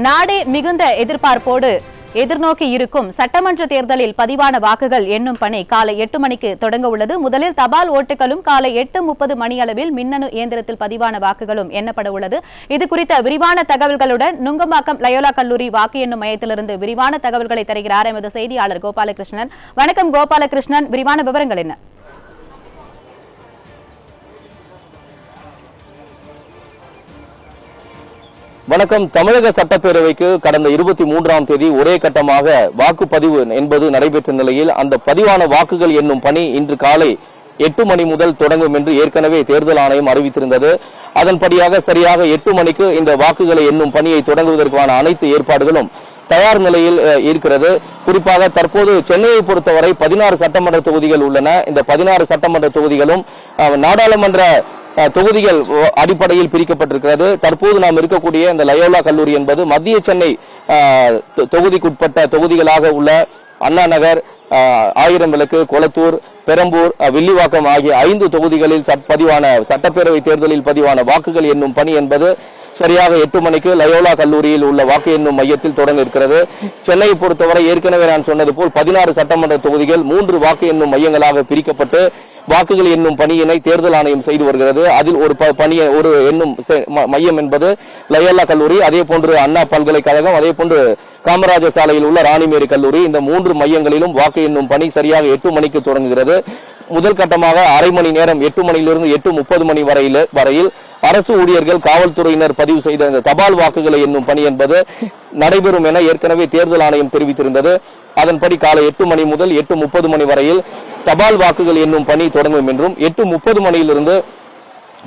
நாடே மிகுந்த எதிர்பார்ப்போடு எதிர்நோக்கி இருக்கும் சட்டமன்ற தேர்தலில் பதிவான வாக்குகள் எண்ணும் பணி காலை 8 மணிக்கு தொடங்க உள்ளது. முதலில் தபால் ஓட்டுகளும் காலை 8:30 மணியளவில் மின்னணு இயந்திரத்தில் பதிவான வாக்குகளும் எண்ணப்பட உள்ளது. இது குறித்த விரிவான தகவல்களுடன் நுங்கம்பாக்கம் லயோலா கல்லூரி வாக்கு எண்ணும் மையத்திலிருந்து விரிவான தகவல்களை தருகிறார் எமது செய்தியாளர் கோபாலகிருஷ்ணன். வணக்கம் கோபாலகிருஷ்ணன், விரிவான விவரங்கள் என்ன? வணக்கம். தமிழக சட்டப்பேரவைக்கு கடந்த 23ஆம் தேதி ஒரே கட்டமாக வாக்குப்பதிவு என்பது நடைபெற்ற நிலையில் அந்த பதிவான வாக்குகள் எண்ணும் பணி இன்று காலை 8 மணி முதல் தொடங்கும் என்று ஏற்கனவே தேர்தல் ஆணையம் அறிவித்திருந்தது. அதன்படியாக சரியாக 8 மணிக்கு இந்த வாக்குகளை எண்ணும் பணியை தொடங்குவதற்கான அனைத்து ஏற்பாடுகளும் தயார் நிலையில் இருக்கிறது. குறிப்பாக தற்போது சென்னையை பொறுத்தவரை 16 சட்டமன்ற தொகுதிகள் உள்ளன. இந்த 16 சட்டமன்ற தொகுதிகளும் நாடாளுமன்ற தொகுதிகள் அடிப்படையில் பிரிக்கப்பட்டிருக்கிறது. தற்போது நாம் இருக்கக்கூடிய இந்த லயோலா கல்லூரி என்பது மத்திய சென்னை தொகுதிக்குட்பட்ட தொகுதிகளாக உள்ள அண்ணா நகர், ஆயிரம் விளக்கு, கொளத்தூர், பெரம்பூர், வில்லிவாக்கம் ஆகிய 5 தொகுதிகளில் பதிவான சட்டப்பேரவை தேர்தலில் பதிவான வாக்குகள் எண்ணும் பணி என்பது சரியாக 8 மணிக்கு லயோலா கல்லூரியில் உள்ள வாக்கு எண்ணும் மையத்தில் தொடங்க இருக்கிறது. சென்னையை பொறுத்தவரை ஏற்கனவே நான் சொன்னது போல் 16 சட்டமன்ற தொகுதிகள் 3 வாக்கு எண்ணும் மையங்களாக பிரிக்கப்பட்டு வாக்குகள் எண்ணும் பணியினை தேர்தல் ஆணையம் செய்து வருகிறது. அதில் ஒரு எண்ணும் மையம் என்பது லயோலா கல்லூரி, அதே போன்று அண்ணா பல்கலைக்கழகம், அதே போன்று காமராஜர் சாலையில் உள்ள ராணிமேரி கல்லூரி. இந்த 3 மையங்களிலும் வாக்கு எண்ணும் பணி சரியாக 8 மணிக்கு தொடங்குகிறது. முதல் கட்டமாக அரை மணி நேரம் 8 மணியிலிருந்து 8:30 மணி வரையில் அரசு ஊழியர்கள், காவல்துறையினர் பதிவு செய்த இந்த தபால் வாக்குகளை எண்ணும் பணி என்பது நடைபெறும் என ஏற்கனவே தேர்தல் ஆணையம் தெரிவித்திருந்தது. அதன்படி காலை 8 மணி முதல் 8:30 மணி வரையில் தபால் வாக்குகள் எண்ணும் பணி தொடங்கும் என்றும் 8:30 மணியிலிருந்து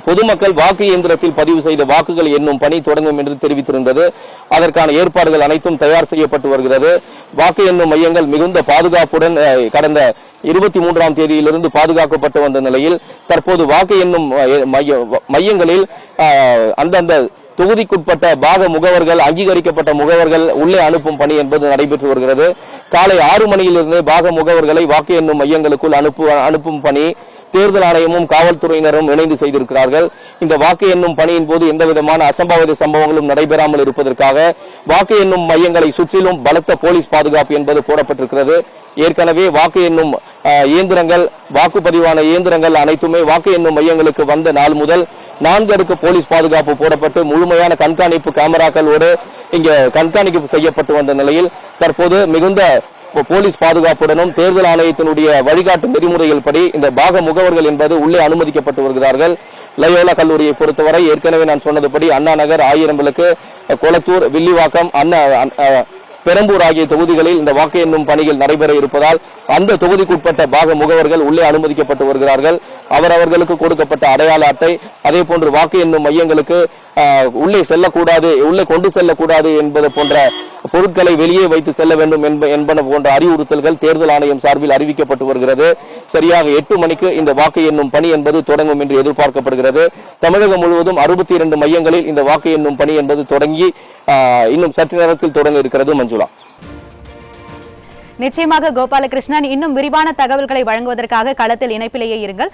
பொதுமக்கள் வாக்கு இயந்திரத்தில் பதிவு செய்த வாக்குகள் எண்ணும் பணி தொடங்கும் என்று தெரிவித்திருந்தது. அதற்கான ஏற்பாடுகள் அனைத்தும் தயார் செய்யப்பட்டு வருகிறது. வாக்கு எண்ணும் மையங்கள் மிகுந்த பாதுகாப்புடன் கடந்த 23ஆம் தேதியிலிருந்து பாதுகாக்கப்பட்டு வந்த நிலையில் தற்போது வாக்கு எண்ணும் மையங்களில் அந்தந்த தொகுதிக்குட்பட்ட பாக முகவர்கள், அங்கீகரிக்கப்பட்ட முகவர்கள் உள்ளே அனுப்பும் பணி என்பது நடைபெற்று வருகிறது. காலை 6 மணியிலிருந்து பாக முகவர்களை வாக்கு எண்ணும் மையங்களுக்குள் அனுப்பும் பணி தேர்தல் ஆணையமும் காவல்துறையினரும் இணைந்து செய்திருக்கிறார்கள். இந்த வாக்கு எண்ணும் பணியின் போது எந்தவிதமான அசம்பாவித சம்பவங்களும் நடைபெறாமல் இருப்பதற்காக வாக்கு எண்ணும் மையங்களை சுற்றிலும் பலத்த போலீஸ் பாதுகாப்பு என்பது போடப்பட்டிருக்கிறது. ஏற்கனவே வாக்கு எண்ணும் இயந்திரங்கள், வாக்குப்பதிவான இயந்திரங்கள் அனைத்துமே வாக்கு எண்ணும் மையங்களுக்கு வந்த நாள் முதல் 4 அடுக்கு போலீஸ் பாதுகாப்பு போடப்பட்டு முழுமையான கண்காணிப்பு கேமராக்களோடு இங்கே கண்காணிப்பு செய்யப்பட்டு வந்த நிலையில் தற்போது மிகுந்த போலீஸ் பாதுகாப்புடனும் தேர்தல் ஆணையத்தினுடைய வழிகாட்டு நெறிமுறைகள் படி இந்த பாக முகவர்கள் என்பது உள்ளே அனுமதிக்கப்பட்டு வருகிறார்கள். லயோலா கல்லூரியை பொறுத்தவரை ஏற்கனவே நான் சொன்னதுபடி அண்ணா நகர், ஆயிரம் விளக்கு, கொளத்தூர், வில்லிவாக்கம், பெரம்பூர் ஆகிய தொகுதிகளில் இந்த வாக்கு எண்ணும் பணிகள் நடைபெற இருப்பதால் அந்த தொகுதிக்குட்பட்ட பாக முகவர்கள் உள்ளே அனுமதிக்கப்பட்டு வருகிறார்கள். அவரவர்களுக்கு கொடுக்கப்பட்ட அடையாள அட்டை, அதே போன்று வாக்கு எண்ணும் மையங்களுக்கு உள்ளே செல்லக்கூடாது, உள்ளே கொண்டு செல்லக்கூடாது என்பது போன்ற பொருட்களை வெளியே வைத்து செல்ல வேண்டும் என்பன போன்ற அறிவுறுத்தல்கள் தேர்தல் ஆணையம் சார்பில் அறிவிக்கப்பட்டு வருகிறது. சரியாக 8 மணிக்கு இந்த வாக்கு எண்ணும் பணி என்பது தொடங்கும் என்று எதிர்பார்க்கப்படுகிறது. தமிழகம் முழுவதும் 62 மையங்களில் இந்த வாக்கு எண்ணும் பணி என்பது தொடங்கி இன்னும் சற்று நேரத்தில் தொடங்க இருக்கிறது. மஞ்சுளா. நிச்சயமாக கோபாலகிருஷ்ணன், இன்னும் விரிவான தகவல்களை வழங்குவதற்காக களத்தில் இணைப்பிலேயே இருங்கள்.